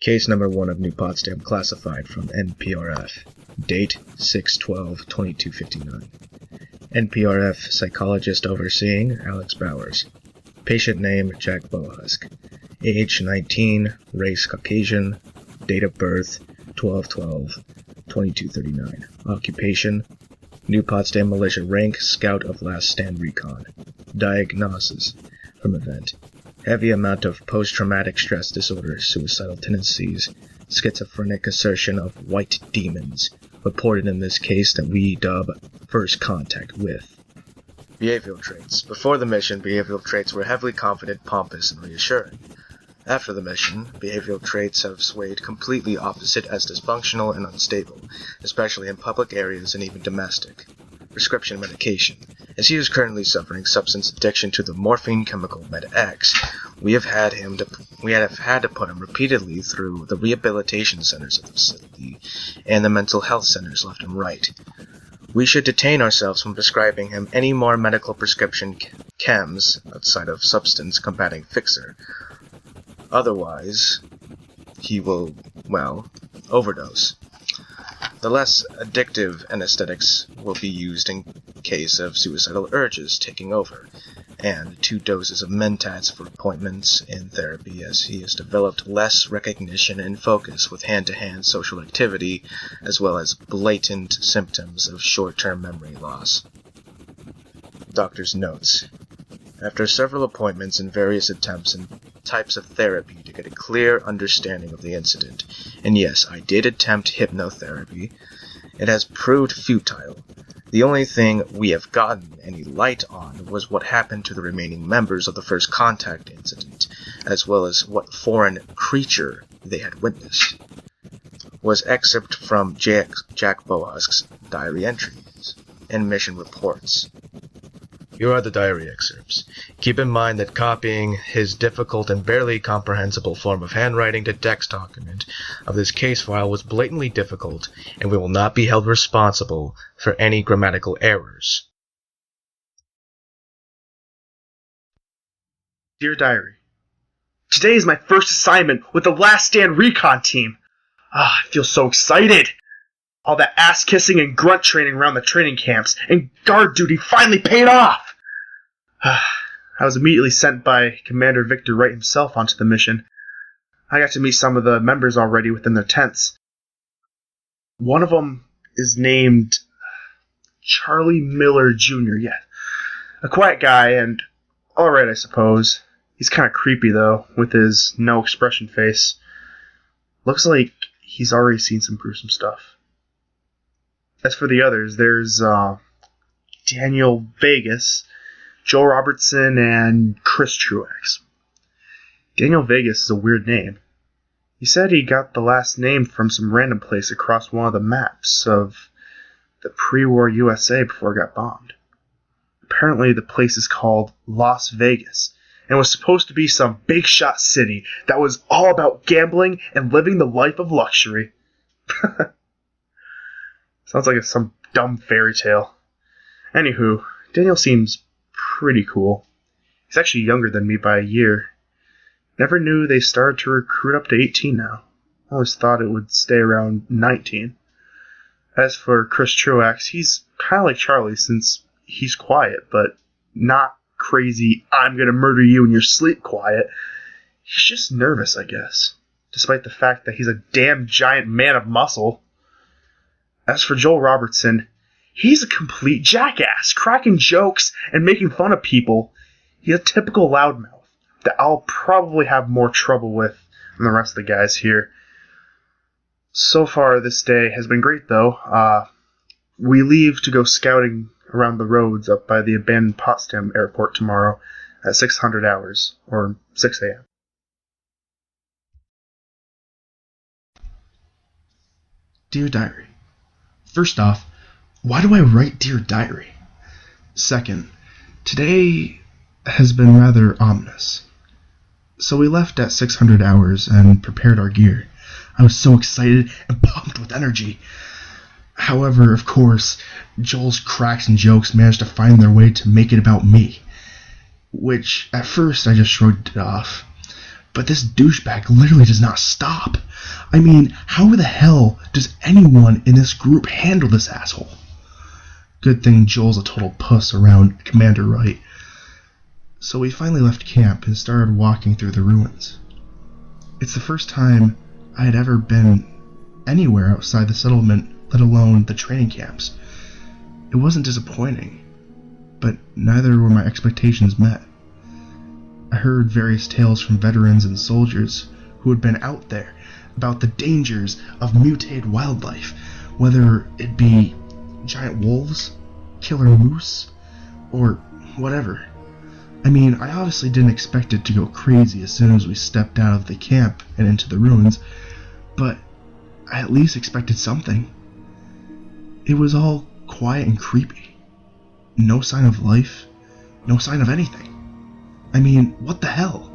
Case number 1 of New Potsdam classified from NPRF. Date 6/12/2259. NPRF psychologist overseeing Alex Bowers. Patient name Jack Brohusk. Age 19, race Caucasian. Date of birth 12/12/2239. Occupation New Potsdam Militia rank Scout of Last Stand Recon. Diagnosis from event: heavy amount of post-traumatic stress disorder, suicidal tendencies, schizophrenic assertion of white demons, reported in this case that we dub first contact with. Behavioral traits. Before the mission, behavioral traits were heavily confident, pompous, and reassuring. After the mission, behavioral traits have swayed completely opposite as dysfunctional and unstable, especially in public areas and even domestic. Prescription medication. As he is currently suffering substance addiction to the morphine chemical Med-X, we have had to put him repeatedly through the rehabilitation centers of the facility and the mental health centers left and right. We should detain ourselves from prescribing him any more medical prescription chems outside of substance combating fixer. Otherwise, he will, overdose. The less addictive anesthetics will be used in case of suicidal urges taking over, and 2 doses of Mentats for appointments in therapy as he has developed less recognition and focus with hand-to-hand social activity, as well as blatant symptoms of short-term memory loss. Doctor's notes. After several appointments and various attempts and types of therapy to get a clear understanding of the incident, and yes, I did attempt hypnotherapy, it has proved futile. The only thing we have gotten any light on was what happened to the remaining members of the first contact incident, as well as what foreign creature they had witnessed. Was excerpt from Jack Brohusk's diary entries and mission reports. Here are the diary excerpts. Keep in mind that copying his difficult and barely comprehensible form of handwriting to text document of this case file was blatantly difficult, and we will not be held responsible for any grammatical errors. Dear Diary, today is my first assignment with the Last Stand Recon team. I feel so excited. All that ass-kissing and grunt training around the training camps and guard duty finally paid off! I was immediately sent by Commander Victor Wright himself onto the mission. I got to meet some of the members already within their tents. One of them is named Charlie Miller Jr., a quiet guy and alright, I suppose. He's kind of creepy, though, with his no-expression face. Looks like he's already seen some gruesome stuff. As for the others, there's Daniel Vegas, Joel Robertson, and Chris Truax. Daniel Vegas is a weird name. He said he got the last name from some random place across one of the maps of the pre-war USA before it got bombed. Apparently the place is called Las Vegas, and was supposed to be some big shot city that was all about gambling and living the life of luxury. Sounds like some dumb fairy tale. Anywho, Daniel seems pretty cool. He's actually younger than me by a year. Never knew they started to recruit up to 18 now. I always thought it would stay around 19. As for Chris Truax, he's kind of like Charlie since he's quiet, but not crazy, I'm gonna murder you in your sleep quiet. He's just nervous, I guess, despite the fact that he's a damn giant man of muscle. As for Joel Robertson, he's a complete jackass, cracking jokes and making fun of people. He's a typical loudmouth that I'll probably have more trouble with than the rest of the guys here. So far, this day has been great, though. We leave to go scouting around the roads up by the abandoned Potsdam airport tomorrow at 600 hours, or 6 a.m. Dear Diary. First off, why do I write Dear Diary? Second, today has been rather ominous. So we left at 600 hours and prepared our gear. I was so excited and pumped with energy. However, of course, Joel's cracks and jokes managed to find their way to make it about me, which at first I just shrugged it off. But this douchebag literally does not stop. I mean, how the hell does anyone in this group handle this asshole? Good thing Joel's a total puss around Commander Wright. So we finally left camp and started walking through the ruins. It's the first time I had ever been anywhere outside the settlement, let alone the training camps. It wasn't disappointing, but neither were my expectations met. I heard various tales from veterans and soldiers who had been out there about the dangers of mutated wildlife, whether it be giant wolves, killer moose, or whatever. I mean, I obviously didn't expect it to go crazy as soon as we stepped out of the camp and into the ruins, but I at least expected something. It was all quiet and creepy. No sign of life, no sign of anything. I mean, what the hell?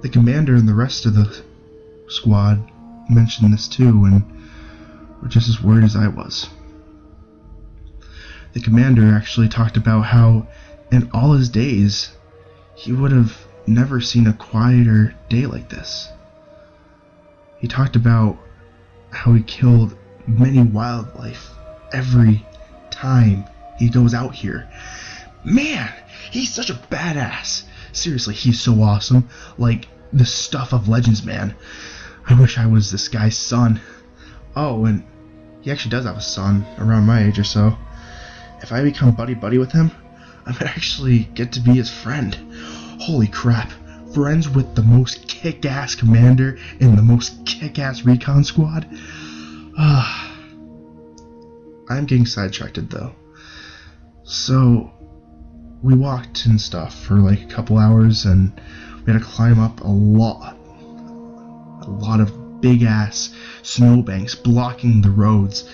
The commander and the rest of the squad mentioned this too and were just as worried as I was. The commander actually talked about how in all his days he would have never seen a quieter day like this. He talked about how he killed many wildlife every time he goes out here. Man, he's such a badass. Seriously, he's so awesome. Like the stuff of legends, man. I wish I was this guy's son. Oh, and he actually does have a son around my age or so. If I become buddy-buddy with him, I might actually get to be his friend. Holy crap. Friends with the most kick-ass commander in the most kick-ass recon squad? I'm getting sidetracked though. So, we walked and stuff for like a couple hours and we had to climb up a lot of big-ass snowbanks blocking the roads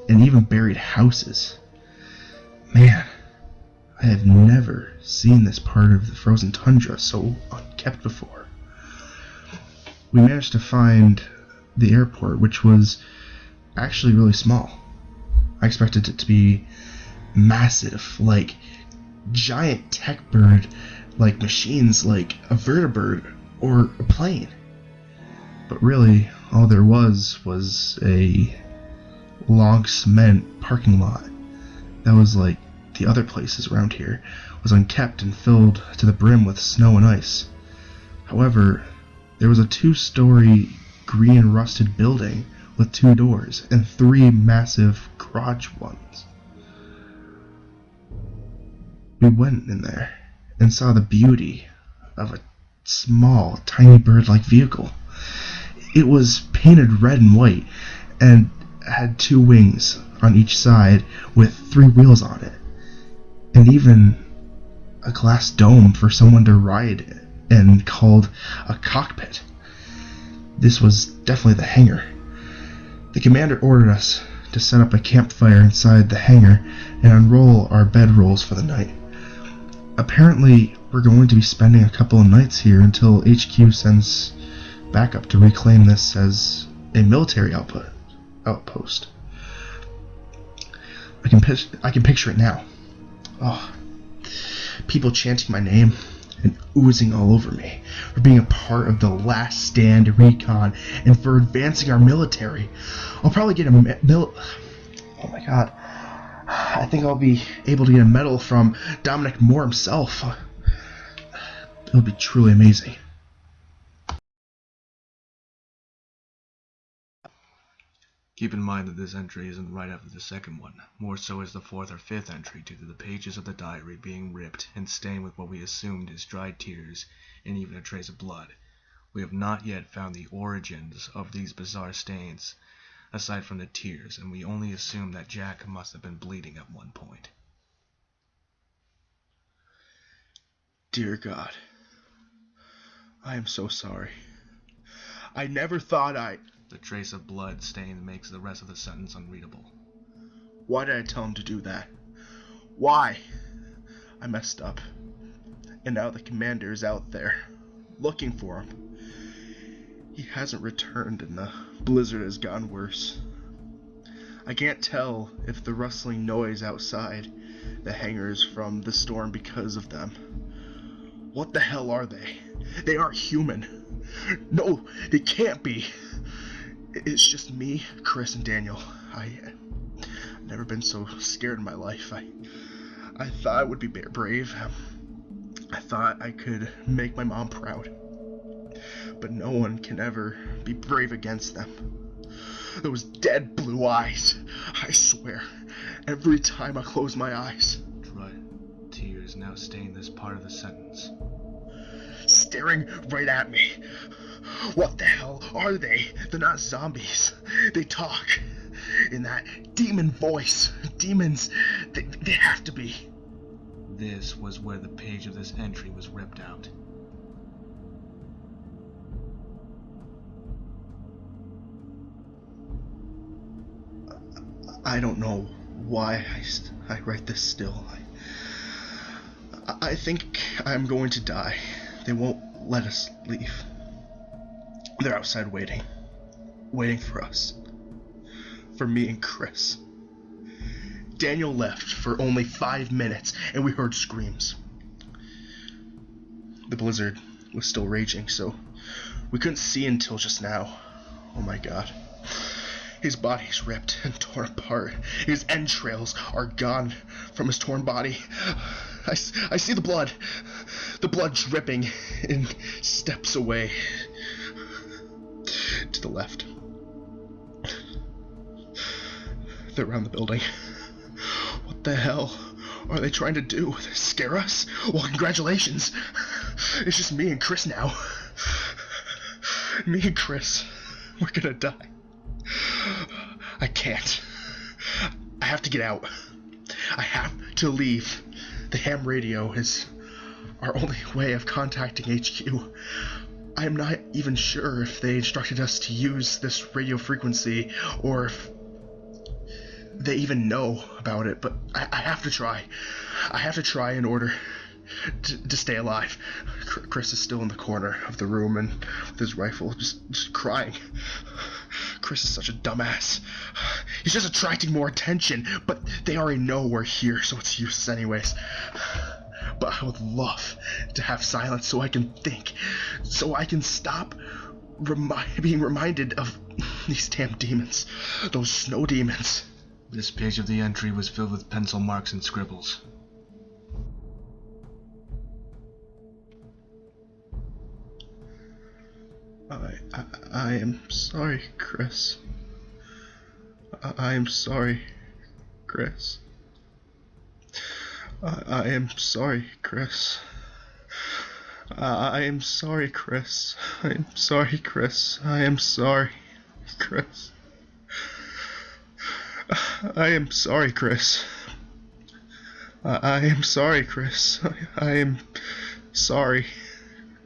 and even buried houses. Man, I have never seen this part of the frozen tundra so unkept before. We managed to find the airport, which was actually really small. I expected it to be massive, like giant tech bird, like machines like a vertibird or a plane. But really, all there was a long cement parking lot that was like the other places around here, was unkept and filled to the brim with snow and ice. However, there was a 2-story green rusted building with 2 doors and 3 massive garage ones. We went in there and saw the beauty of a small, tiny bird-like vehicle. It was painted red and white and had 2 wings on each side with 3 wheels on it, and even a glass dome for someone to ride in called a cockpit. This was definitely the hangar. The commander ordered us to set up a campfire inside the hangar and unroll our bedrolls for the night. Apparently, we're going to be spending a couple of nights here until HQ sends backup to reclaim this as a military outpost. I can picture it now. Oh, people chanting my name and oozing all over me for being a part of the Last Stand recon and for advancing our military. I'll probably get a oh my god. I think I'll be able to get a medal from Dominic Moore himself. It'll be truly amazing. Keep in mind that this entry isn't right after the second one, more so as the 4th or 5th entry due to the pages of the diary being ripped and stained with what we assumed is dried tears and even a trace of blood. We have not yet found the origins of these bizarre stains, aside from the tears, and we only assume that Jack must have been bleeding at one point. Dear God, I am so sorry. I never thought The trace of blood stain makes the rest of the sentence unreadable. Why did I tell him to do that? Why? I messed up. And now the commander is out there, looking for him. He hasn't returned and the blizzard has gotten worse. I can't tell if the rustling noise outside the hangar is from the storm because of them. What the hell are they? They aren't human. No, they can't be. It's just me, Chris, and Daniel. I've never been so scared in my life. I thought I would be brave. I thought I could make my mom proud. But no one can ever be brave against them. Those dead blue eyes. I swear, every time I close my eyes. Right. Tears now stain this part of the sentence. Staring right at me. What the hell are they? They're not zombies. They talk in that demon voice. Demons, they have to be. This was where the page of this entry was ripped out. I don't know why I write this still. I think I'm going to die. They won't let us leave. They're outside waiting for us. For me and Chris. Daniel left for only 5 minutes, and we heard screams. The blizzard was still raging, so we couldn't see until just now. Oh my god. His body's ripped and torn apart. His entrails are gone from his torn body. I see the blood. The blood dripping in steps away. To the left. They're around the building. What the hell are they trying to do? Scare us? Well, congratulations. It's just me and Chris now. Me and Chris. We're gonna die. I can't. I have to get out. I have to leave. The ham radio is our only way of contacting HQ. I am not even sure if they instructed us to use this radio frequency or if they even know about it, but I have to try. I have to try in order to stay alive. Chris is still in the corner of the room and with his rifle just crying. Chris is such a dumbass. He's just attracting more attention, but they already know we're here, so it's useless anyways. But I would love to have silence so I can think, so I can stop being reminded of these damn demons, those snow demons. This page of the entry was filled with pencil marks and scribbles. I am sorry, Chris. I am sorry, Chris. I am sorry, Chris. I am sorry, Chris. I am sorry, Chris. I am sorry, Chris. I am sorry, Chris. I am sorry, Chris. I am sorry,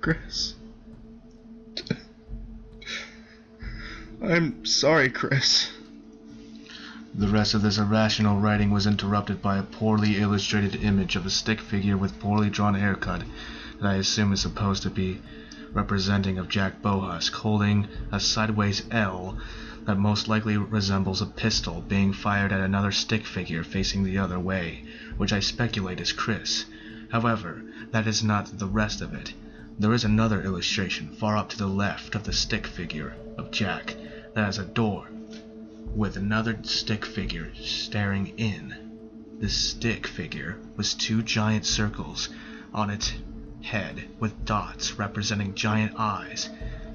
Chris. I'm sorry, Chris. The rest of this irrational writing was interrupted by a poorly illustrated image of a stick figure with poorly drawn haircut that I assume is supposed to be representing of Jack Brohusk, holding a sideways L that most likely resembles a pistol being fired at another stick figure facing the other way, which I speculate is Chris. However, that is not the rest of it. There is another illustration far up to the left of the stick figure of Jack that has a door with another stick figure staring in. The stick figure was 2 giant circles on its head with dots representing giant eyes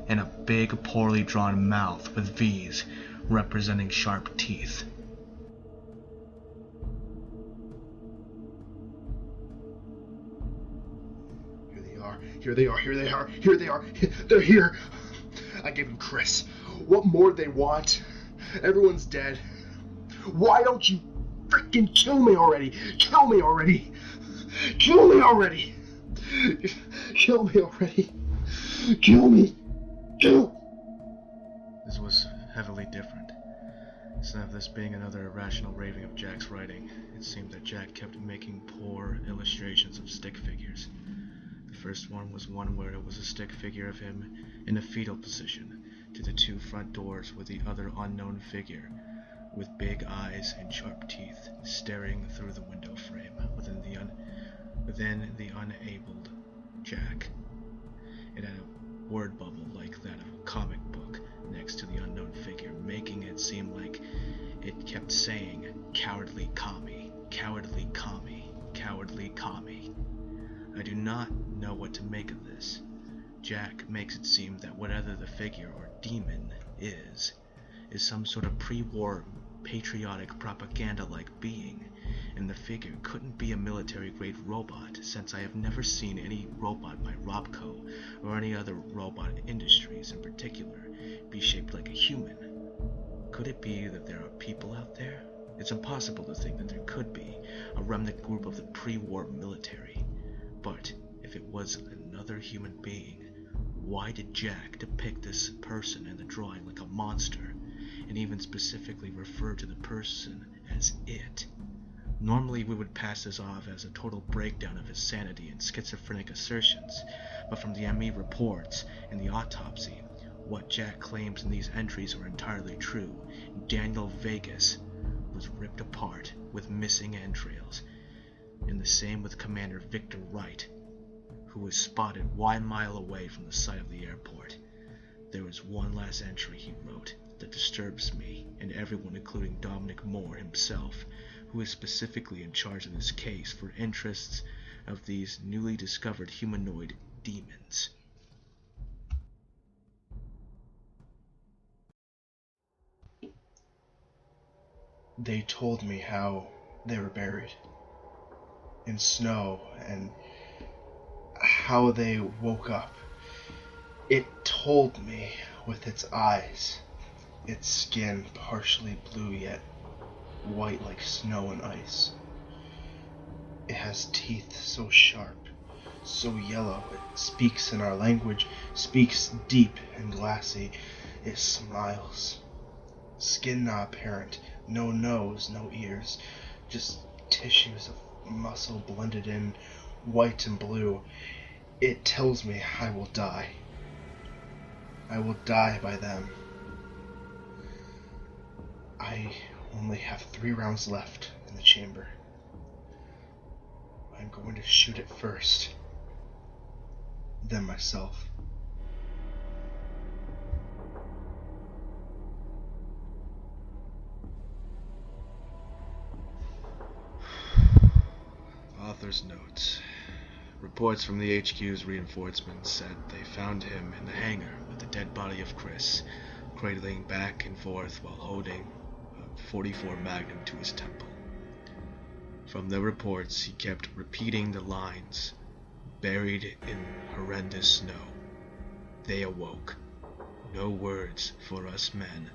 and a big poorly drawn mouth with V's representing sharp teeth. Here they are. Here they are. Here they are. Here they are. They're here. I gave them Chris. What more do they want? Everyone's dead. Why don't you freaking kill me already? Kill me already. Kill me already. Kill me already. Kill me. Kill. This was heavily different. Instead of this being another irrational raving of Jack's writing, it seemed that Jack kept making poor illustrations of stick figures. The first one was one where it was a stick figure of him in a fetal position to the 2 front doors with the other unknown figure with big eyes and sharp teeth staring through the window frame within the unabled Jack. It had a word bubble like that of a comic book next to the unknown figure, making it seem like it kept saying, "Cowardly commie, cowardly commie, cowardly commie." I do not know what to make of this. Jack makes it seem that whatever the figure or demon is some sort of pre-war patriotic propaganda-like being, and the figure couldn't be a military-grade robot, since I have never seen any robot by Robco or any other robot industries in particular be shaped like a human. Could it be that there are people out there? It's impossible to think that there could be a remnant group of the pre-war military. But if it was another human being, why did Jack depict this person in the drawing like a monster, and even specifically refer to the person as it? Normally we would pass this off as a total breakdown of his sanity and schizophrenic assertions, but from the ME reports and the autopsy, what Jack claims in these entries are entirely true. Daniel Vegas was ripped apart with missing entrails, and the same with Commander Victor Wright, who was spotted 1 mile away from the site of the airport. There is one last entry he wrote that disturbs me and everyone, including Dominic Moore himself, who is specifically in charge of this case for interests of these newly discovered humanoid demons. They told me how they were buried in snow and how they woke up. It told me with its eyes, its skin partially blue yet white like snow and ice. It has teeth so sharp, so yellow, it speaks in our language, speaks deep and glassy. It smiles. Skin not apparent, no nose, no ears, just tissues of muscle blended in white and blue. It tells me I will die. I will die by them. I only have 3 rounds left in the chamber. I'm going to shoot it first, then myself. Author's notes. Reports from the HQ's reinforcements said they found him in the hangar with the dead body of Chris, cradling back and forth while holding a 44 Magnum to his temple. From the reports, he kept repeating the lines, "Buried in horrendous snow. They awoke. No words for us men,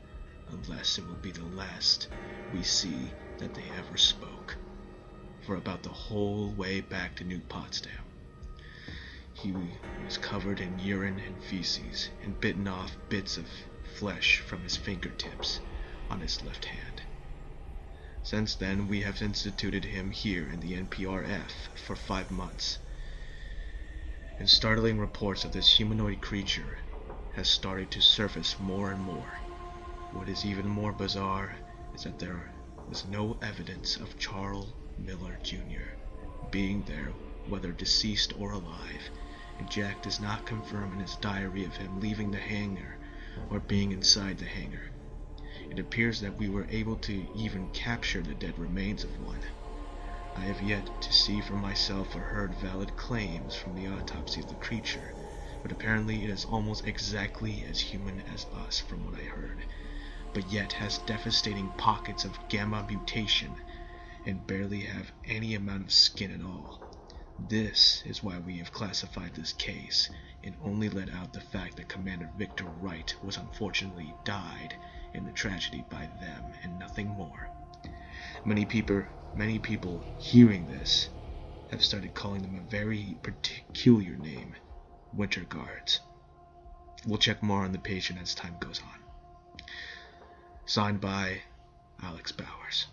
unless it will be the last we see that they ever spoke." For about the whole way back to New Potsdam, he was covered in urine and feces and bitten off bits of flesh from his fingertips on his left hand. Since then, we have instituted him here in the NPRF for 5 months, and startling reports of this humanoid creature has started to surface more and more. What is even more bizarre is that there was no evidence of Charles Miller Jr. being there, whether deceased or alive, and Jack does not confirm in his diary of him leaving the hangar or being inside the hangar. It appears that we were able to even capture the dead remains of one. I have yet to see for myself or heard valid claims from the autopsy of the creature, but apparently it is almost exactly as human as us from what I heard, but yet has devastating pockets of gamma mutation and barely have any amount of skin at all. This is why we have classified this case and only let out the fact that Commander Victor Wright was unfortunately died in the tragedy by them and nothing more. Many people hearing this have started calling them a very peculiar name, Winter Guards. We'll check more on the patient as time goes on. Signed by Alex Bowers.